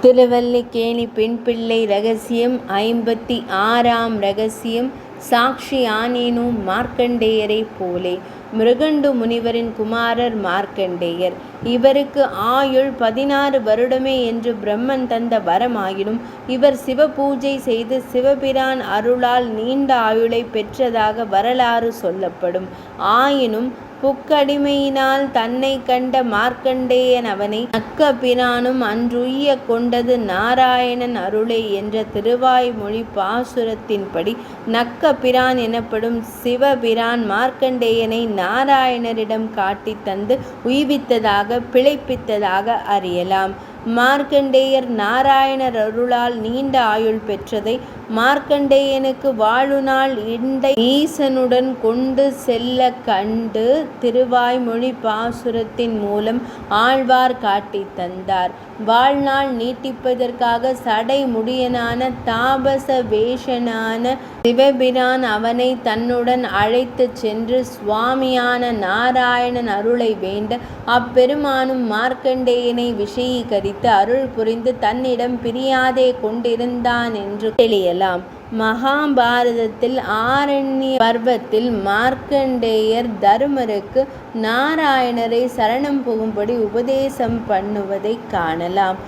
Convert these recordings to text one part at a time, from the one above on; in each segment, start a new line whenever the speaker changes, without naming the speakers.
திருவல்லிக்கேணி பெண்பிள்ளை ரகசியம் 56ஆம் ரகசியம். சாக்ஷி ஆனேனும் மார்க்கண்டேயரைப் போலே. மிருகண்டு முனிவரின் குமாரர் மார்க்கண்டேயர். இவருக்கு ஆயுள் 16 வருடமே என்று பிரம்மன் தந்த வரமாயினும் இவர் சிவபூஜை செய்து சிவபிரான் அருளால் நீண்ட ஆயுளை பெற்றதாக வரலாறு சொல்லப்படும். ஆயினும் புக்கடிமையினால் தன்னை கண்ட மார்க்கண்டேயன் அவனை நக்க பிரானும் அன்றுய்ய கொண்டது நாராயணன் அருளே என்ற திருவாய்மொழி பாசுரத்தின்படி நக்க பிரான் எனப்படும் சிவபிரான் மார்க்கண்டேயனை நாராயணரிடம் காட்டி தந்து உய்வித்ததாக பிழைப்பித்ததாக அறியலாம். மார்க்கண்டேயர் நாராயணர் அருளால் நீண்ட ஆயுள் பெற்றதை மார்க்கண்டேயனுக்கு வாழுநாள் இண்டை ஈசனுடன் கொண்டு செல்ல கண்டு திருவாய்மொழி பாசுரத்தின் மூலம் ஆழ்வார் காட்டி தந்தார். வாழ்நாள் நீட்டிப்பதற்காக சடை முடியனான தாபச வேஷனான சிவபிரான் அவனை தன்னுடன் அழைத்து சென்று சுவாமியான நாராயணன் அருளை வேண்ட அப்பெருமானும் மார்க்கண்டேயனை விஷயீகரித்து அருள் புரிந்து தன்னிடம் பிரியாதே கொண்டிருந்தான் என்று தெளியலாம். மகாபாரதத்தில் ஆரண்ய பர்வத்தில் மார்க்கண்டேயர் தருமருக்கு நாராயணரை சரணம் புகும்படி உபதேசம் பண்ணுவதை காணலாம்.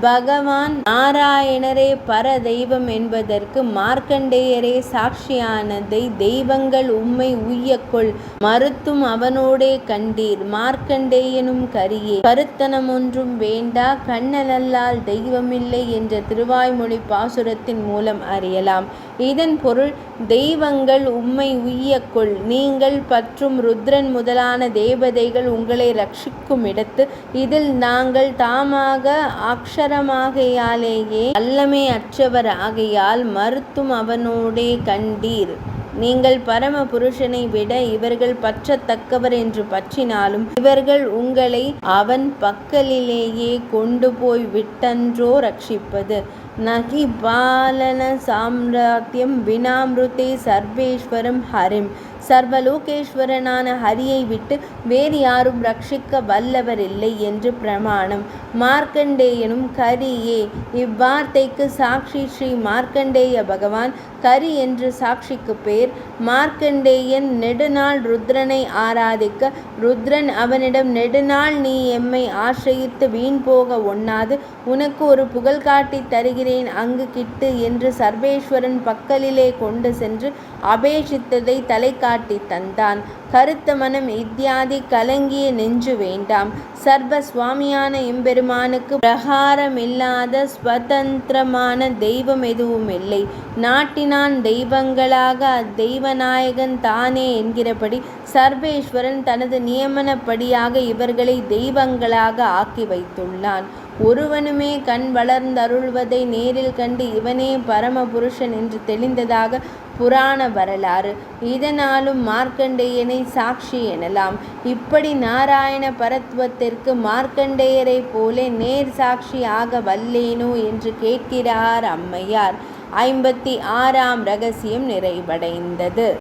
பகவான் நாராயணரே பர தெய்வம் என்பதற்கு மார்க்கண்டேயரே சாட்சியானதை தெய்வங்கள் உம்மை உய்யக்கொள் மறுத்தும் அவனோடே கண்டீர். மார்க்கண்டேயனும் கரியே கருத்தனம் ஒன்றும் வேண்டா கண்ணனல்லால் தெய்வமில்லை என்ற திருவாய்மொழி பாசுரத்தின் மூலம் அறியலாம். இதன் பொருள் தெய்வங்கள் உம்மை உய்யக்கொள், நீங்கள் பற்றும் ருத்ரன் முதலான தேவதைகள் உங்களை ரட்சிக்கும் இடத்து இதில் நாங்கள் தாமாக அக்ஷரமாகையாலேயே அல்லமே அற்றவர் ஆகையால் மறுத்தும் அவனோடே கண்டீர். நீங்கள் பரம புருஷனை விட இவர்கள் பற்றத்தக்கவர் என்று பற்றினாலும் இவர்கள் உங்களை அவன் பக்கலிலேயே கொண்டு போய் விட்டன்றோ ரட்சிப்பது. நகி பாலன சாம்ராத்தியம் வினாமிருதே சர்வேஸ்வரம் ஹரிம். சர்வலோகேஸ்வரனான ஹரியை விட்டு வேறு யாரும் ரட்சிக்க வல்லவர் இல்லை என்று பிரமாணம். மார்க்கண்டேயனும் கரியே. இவ்வார்த்தைக்கு சாட்சி ஸ்ரீ மார்க்கண்டேய பகவான். கரி என்று சாட்சிக்கு பேர். மார்க்கண்டேயன் நெடுநாள் ருத்ரனை ஆராதிக்க ருத்ரன் அவனிடம் நெடுநாள் நீ எம்மை ஆசிரியித்து வீண் போக ஒண்ணாது உனக்கு ஒரு புகழ் காட்டி தருகிறேன் அங்கு கிட்டு என்று சர்வேஸ்வரன் பக்கலிலே கொண்டு சென்று அபேஷித்ததை தலை காட்டி தந்தான். கருத்த மனம் இத்தியாதி கலங்கிய நெஞ்சு வேண்டாம். சர்வ சுவாமியான எம்பெருமானுக்கு பிரகாரமில்லாத ஸ்வதந்திரமான தெய்வம் எதுவும் இல்லை. நாட்டினான் தெய்வங்களாக அத்தெய்வநாயகன் தானே என்கிறபடி சர்வேஸ்வரன் தனது நியமனப்படியாக இவர்களை தெய்வங்களாக ஆக்கி வைத்துள்ளான். ஒருவனுமே கண் வளர்ந்தருள்வதை நேரில் கண்டு இவனே பரமபுருஷன் என்று தெளிந்ததாக புராண வரலாறு. இதனாலும் மார்க்கண்டேயனை சாட்சி எனலாம். இப்படி நாராயண பரத்வத்திற்கு மார்க்கண்டேயரை போலே நேர் சாட்சி ஆக வல்லேனோ என்று கேட்கிறார் அம்மையார். 56ஆம் ரகசியம் நிறைவடைந்தது.